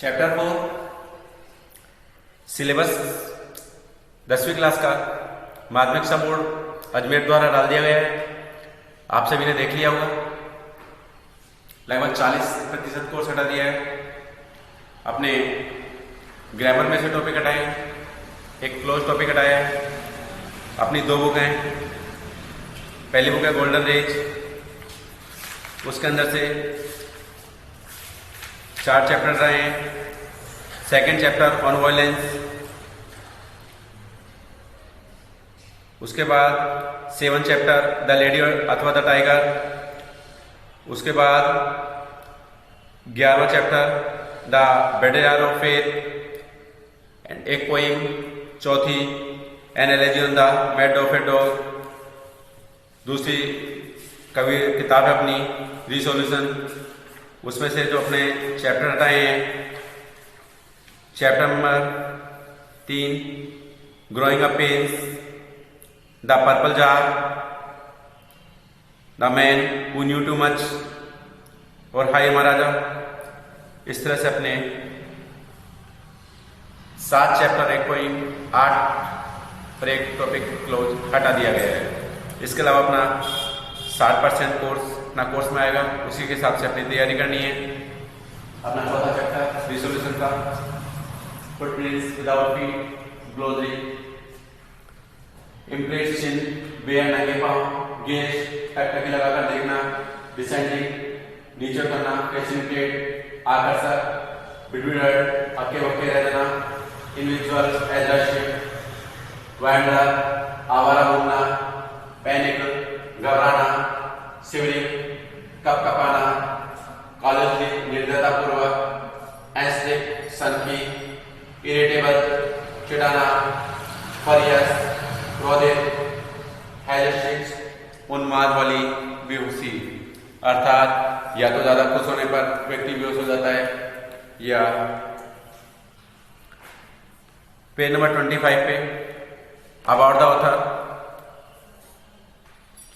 Chapter 4 syllabus 10वीं class का माध्यमिक शिक्षा बोर्ड अजमेर द्वारा डाल दिया गया है। आप सभी ने देख लिया होगा। लगभग 40% कोर्स हटा दिया है। अपने ग्रामर में से टॉपिक हटाए, एक क्लोज टॉपिक हटाया है। अपनी 2 बुक हैं। पहली बुक है गोल्डन रेज, उसके अंदर से 4 चैप्टर रहे हैं। सेकेंड चैप्टर ऑन वायलेंस, उसके बाद 7 चैप्टर द लेडी अथवा द टाइगर, उसके बाद 11वां chapter the bedazzler of faith and एक पोइम, चौथी an elegy on the mad of a dog. दूसरी कवि किताब है अपनी रिसोल्यूशन, उसमें से जो अपने चैप्टर हटाए हैं, chapter number 3 growing up pains, the purple jar, the man who knew too much और हाय महाराजा। इस तरह से अपने 7 चैप्टर, एक पॉइंट 8 पर एक टॉपिक क्लोज हटा दिया गया है। इसके अलावा अपना 60% कोर्स अपना कोर्स में आएगा, उसी के हिसाब से अपनी तैयारी करनी है। अपना चौथा चैप्टर रिसोल्यूशन का footprints without feet, glossary, impress chin, bare नंगे पाँव, गेज टकटकी लगाकर देखना, डिसेंडिंग नीचे करना, प्रेसिपिटेट आकर्षक, बिटवीन अक्के बक्के रह जाना, इंडिविजुअल एडजस्टमेंट, वैंडर आवारा घूमना, पैनिक घबराना, शिवरिंग कपकपाना, कॉलेज निर्दयतापूर्वक, एस्टिक सनकी, इरिटेबल चिढ़ाना, फरियस क्रोधित, हेलेस्टिक उन्माद वाली बेहोशी, अर्थात या तो ज्यादा खुश होने पर व्यक्ति बेहोश हो जाता है, या पेज नंबर 25 पे अबाउट द ऑथर,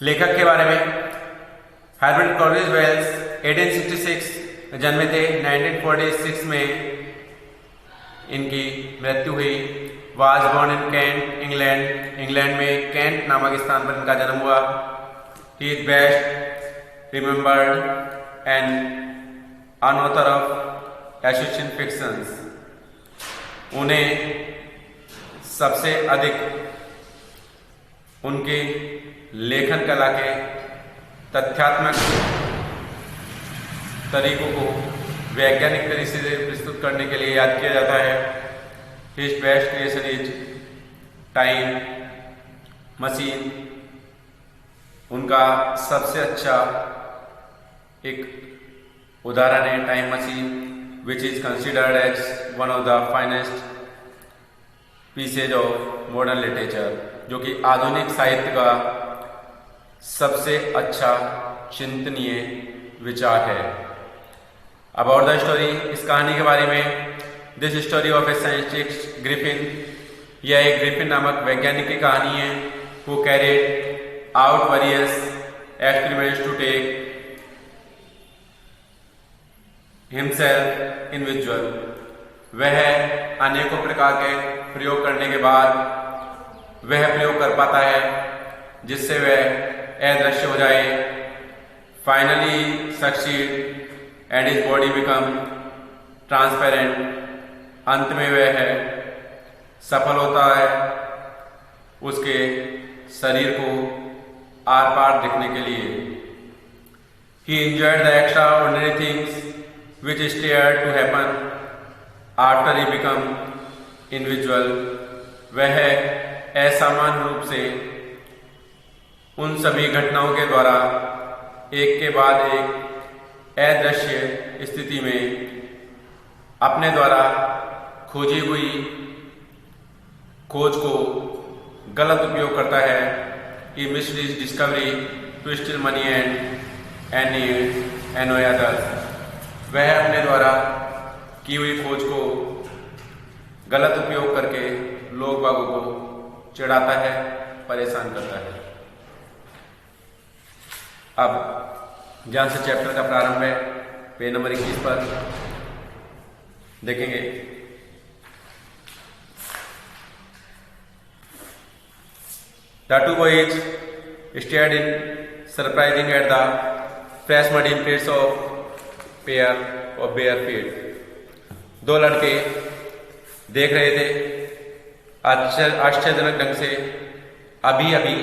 लेखक के बारे में। हर्बर्ट कॉलेज वेल्स 1866 जन्मे थे। 1946 में इनकी मृत्यु हुई। Was born in Kent England, England में कैंट नामक स्थान पर इनका जन्म हुआ। He is best remembered and an author of Asian fictions. उन्हें सबसे अधिक उनके लेखन कला के तथ्यात्मक तरीकों को वैज्ञानिक तरीके से प्रस्तुत करने के लिए याद किया जाता है। His best creation is time machine. उनका सबसे अच्छा एक उदाहरण है time machine, which is considered as one of the finest pieces of modern literature, जो कि आधुनिक साहित्य का सबसे अच्छा चिंतनीय विचार है। अबाउट द स्टोरी, इस कहानी के बारे में। This story of a scientist Griffin, यह एक ग्रिफिन नामक वैज्ञानिक की कहानी है। Who carried out various experiments to take himself individual. वह अनेकों प्रकार के प्रयोग करने के बाद वह प्रयोग कर पाता है जिससे वह अदृश्य हो जाए। Finally succeed and his body become transparent. अंत में वह सफल होता है उसके शरीर को आर पार दिखने के लिए। He enjoyed the extraordinary things which stare to happen after he become individual. वह असामान्य रूप से उन सभी घटनाओं के द्वारा एक के बाद एक अदृश्य स्थिति में अपने द्वारा खोजी हुई खोज को गलत उपयोग करता है। He missed his discovery to steal money and any others. वह अपने द्वारा की हुई खोज को गलत उपयोग करके लोग बागों को चिढ़ाता है, परेशान करता है। अब जहाँ से चैप्टर का प्रारंभ है, पेज नंबर 21 पर। देखेंगे। The two boys stared in surprising at the fresh muddy imprints of pair of bare feet. दो लड़के देख रहे थे आश्चर्यजनक ढंग से अभी अभी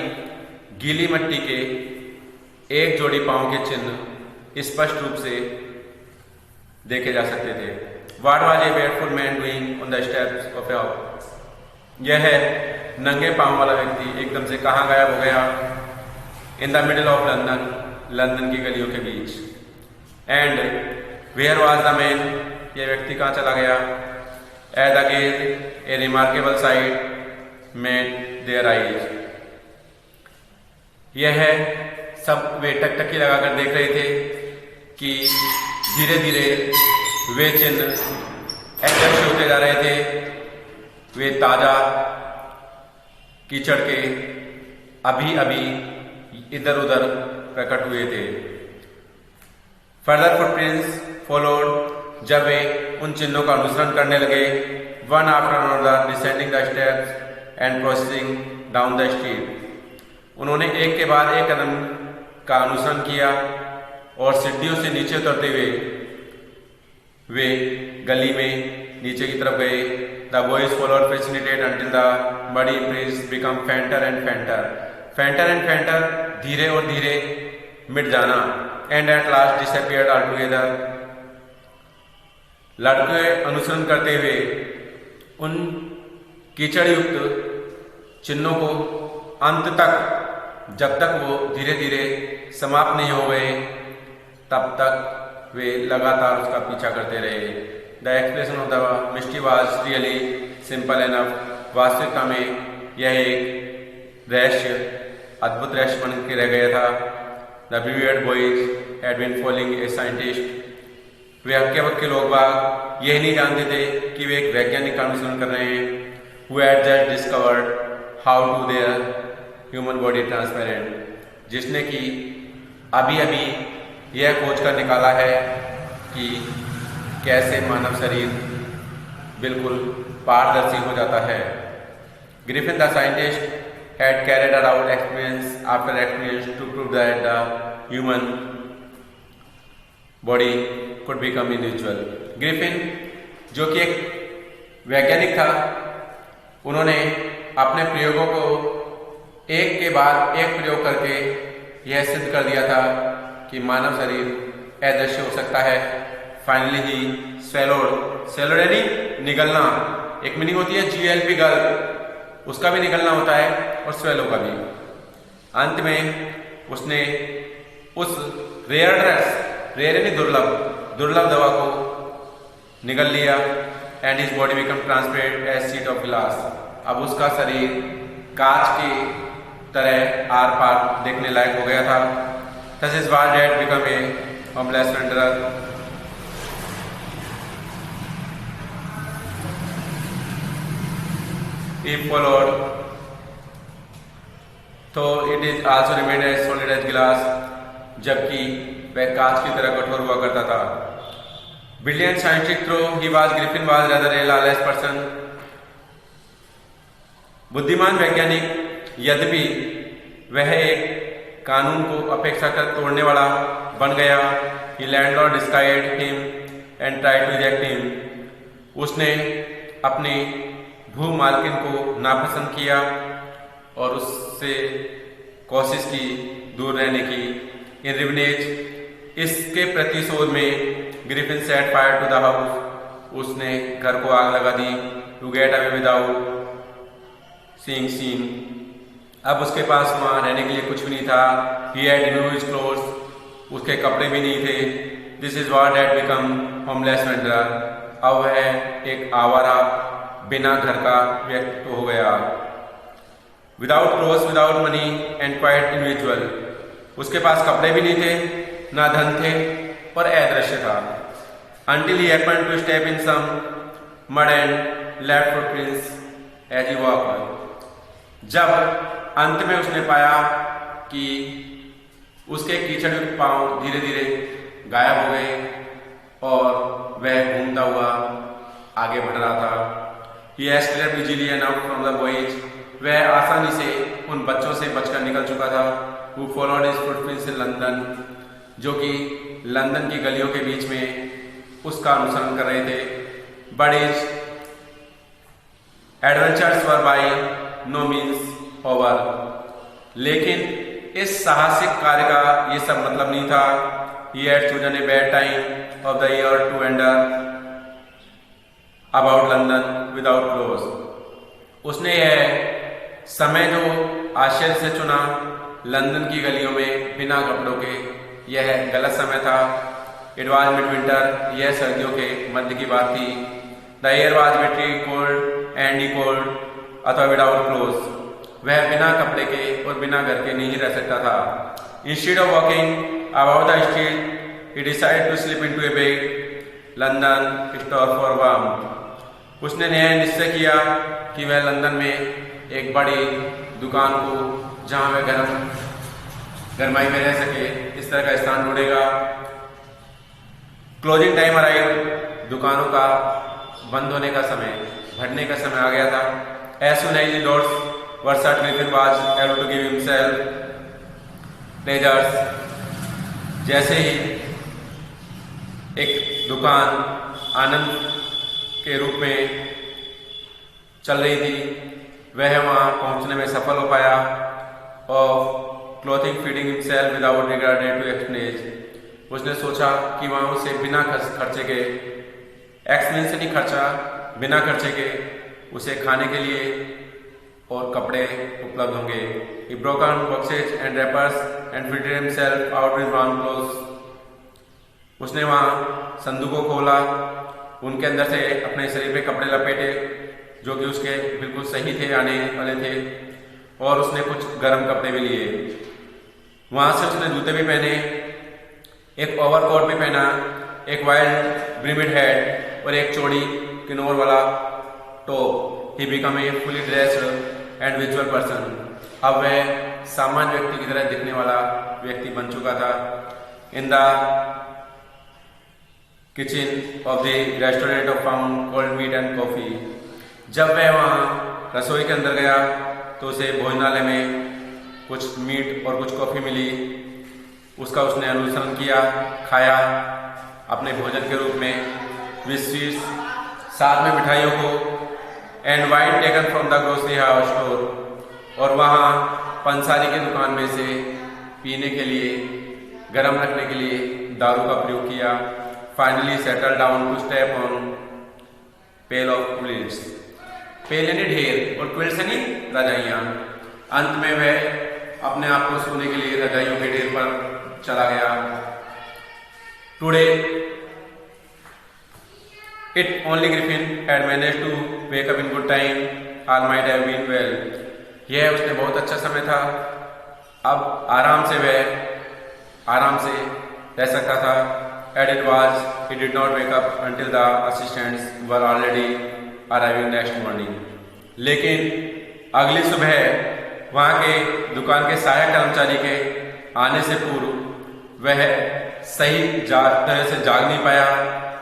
गीली मिट्टी के एक जोड़ी पांव के चिन्ह स्पष्ट रूप से देखे जा सकते थे। What was a barefoot man doing on the steps of a house? यह नंगे पांव वाला व्यक्ति एकदम से कहाँ गायब हो गया? In the middle of London, London की गलियों के बीच। And where was the man? यह व्यक्ति कहाँ चला गया? As again a remarkable sight met their eyes. यह सब वे टकटकी लगाकर देख रहे थे कि धीरे धीरे वे चिन्ह अदृश्य होते जा रहे थे। वे ताजा कीचड़ के अभी अभी इधर उधर प्रकट हुए थे। Further footprints followed. जब वे उन चिन्हों का अनुसरण करने लगे, one after another descending the steps and proceeding down the street. उन्होंने एक के बाद एक कदम का अनुसरण किया और सीढ़ियों से नीचे उतरते हुए वे गली में नीचे की तरफ गए। The boys followed fascinated until the muddy imprints become fainter and fainter. Fainter and fainter, धीरे और धीरे मिट जाना। And at last disappeared altogether. लड़के अनुसरण करते हुए उन कीचड़ युक्त चिन्हों को अंत तक, जब तक वो धीरे धीरे समाप्त नहीं हो गए, तब तक वे लगातार उसका पीछा करते रहे। The expression of the mystery was really simple enough. वास्तविकता में यह एक रहस्य, अद्भुत रहस्य बन के रह गया था। The bewildered boys had been following a scientist. वे हक्के बक्के लोग बाग यह नहीं जानते थे कि वे एक वैज्ञानिक का अनुसरण कर रहे हैं। Who had just discovered how to their human body transparent. जिसने कि अभी अभी यह खोज कर निकाला है कि कैसे मानव शरीर बिल्कुल पारदर्शी हो जाता है। Griffin the scientist had carried out experience after experience to prove that the human body could become individual. Griffin जो कि एक वैज्ञानिक था, उन्होंने अपने प्रयोगों को एक के बाद एक प्रयोग करके यह सिद्ध कर दिया था कि मानव शरीर अदृश्य हो सकता है। फाइनली ही स्वेलोड यानी निगलना, एक मीनिंग होती है GLP गल, उसका भी निगलना होता है और स्वेलो का भी। अंत में उसने उस रेयर यानी दुर्लभ दवा को निगल लिया। And his body become transparent as sheet of glass. अब उसका शरीर कांच की तरह आर पार देखने लायक हो गया था। Thus his wild had become a homeless wanderer. He followed, though it is also remained as solid as glass, जबकि वह कांच की तरह कठोर हुआ करता था। Brilliant scientific though he was, Griffin was rather a lawless person. बुद्धिमान वैज्ञानिक यद्यपि वह एक कानून को अपेक्षाकृत तोड़ने वाला बन गया। He landlord disguised him and tried to eject him. उसने अपनी भू मालकिन को नापसंद किया और उससे कोशिश की दूर रहने की। In revenge, इसके प्रतिशोध में Griffin set fire to the house. उसने घर को आग लगा दी। To get away without seeing seen. अब उसके पास वहाँ रहने के लिए कुछ भी नहीं था। He had removed his clothes. उसके कपड़े भी नहीं थे। This is what had become homeless wanderer. अब वह एक आवारा बिना घर का व्यक्ति हो गया। Without clothes, without money and quite individual. उसके पास कपड़े भी नहीं थे, ना धन थे और अदृश्य था। Until he happened to step in some mud and left footprints as he walked. जब अंत में उसने पाया कि उसके कीचड़ युक्त पांव धीरे धीरे गायब हो गए और वह घूमता हुआ आगे बढ़ रहा था। He escaped easily enough from the boys. वह आसानी से उन बच्चों से बचकर निकल चुका था। Who followed his footprints in London, जो कि लंदन की गलियों के बीच में उसका अनुसरण कर रहे थे। But his adventures were by no means over. लेकिन इस साहसिक कार्य का ये सब मतलब नहीं था। He had chosen a bad time of the year to wander about London without clothes. उसने यह समय जो आश्चर्य से चुना लंदन की गलियों में बिना कपड़ों के, यह गलत समय था। It was midwinter, यह सर्दियों के मध्य की बात थी। The air was very cold and he cold अथवा without clothes, वह बिना कपड़े के और बिना घर के नहीं रह सकता था। Instead of walking about the street, he decided to slip into a big London store for warmth. उसने नया निश्चय किया कि वह लंदन में एक बड़ी दुकान को, जहां वह गरमाई में रह सके, इस तरह का स्थान ढूंढेगा। क्लोजिंग टाइम अराइव, दुकानों का बंद होने का समय, भरने का समय आ गया था। As soon as the doors were shut, Griffin was able to give himself pleasures. जैसे ही एक दुकान आनंद के रूप में चल रही थी, वह वहां पहुंचने में सफल हो पाया। और clothing feeding himself without regard to exchange, उसने सोचा कि वहां उसे बिना खर्चे के, एक्सपेंस से नहीं खर्चा, बिना खर्चे के उसे खाने के लिए और कपड़े उपलब्ध होंगे। He broke out boxes and wrappers and fitted himself out with warm clothes. उसने वहां संदूकों खोला, उनके अंदर से अपने शरीर पे कपड़े लपेटे जो कि उसके बिल्कुल सही थे, आने वाले थे, और उसने कुछ गर्म कपड़े भी लिए। वहां से उसने जूते भी पहने, एक ओवरकोट भी पहना, एक वाइड ब्रिमिड हेड और एक चौड़ी किनोर वाला top. He become a fully dressed and visual person, अब वह सामान्य व्यक्ति की तरह दिखने वाला व्यक्ति बन चुका था। In the kitchen of the restaurant of found cold meat and coffee, जब वह वहाँ रसोई के अंदर गया तो उसे भोजनालय में कुछ मीट और कुछ कॉफी मिली। उसका उसने अनुसरण किया, खाया अपने भोजन के रूप में, विस्वीस साथ में मिठाइयों को, and wine taken from the grocery house store, और वहाँ पंसारी की दुकान में से पीने के लिए, गर्म रखने के लिए दारू का प्रयोग किया। Finally settle down to step on pale of quilts, pale यानी ढेर और क्विल्ट्स यानी रजाइयाँ। अंत में वह अपने आप को सोने के लिए रजाइयों के ढेर पर चला गया। Today it only Griffin had managed to wake up in good time, all might have been well. यह उसने बहुत अच्छा समय था, अब आराम से वह आराम से रह सकता था। And it was, he did not wake up until the assistants were already arriving next morning. लेकिन अगली सुबह वहाँ के दुकान के सहायक कर्मचारी के आने से पूर्व वह सही तरह से जाग नहीं पाया।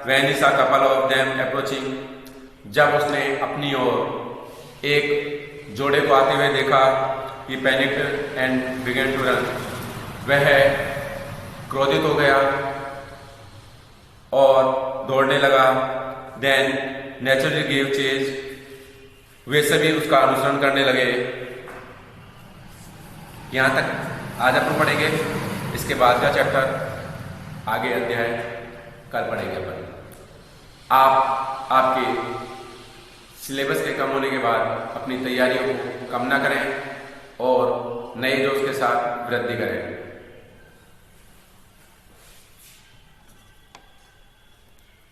When he saw couple of them approaching, जब उसने अपनी ओर एक जोड़े को आते हुए देखा, he panicked and began to run. वह क्रोधित हो गया और दौड़ने लगा। देन नेचुरली गिव चेज, वे सभी उसका अनुसरण करने लगे। यहाँ तक आज अपन पढ़ेंगे, इसके बाद का चैप्टर आगे अध्याय कल पढ़ेंगे अपन। आप आपके सिलेबस के कम होने के बाद अपनी तैयारियों को कम ना करें और नए जोश के साथ वृद्धि करें।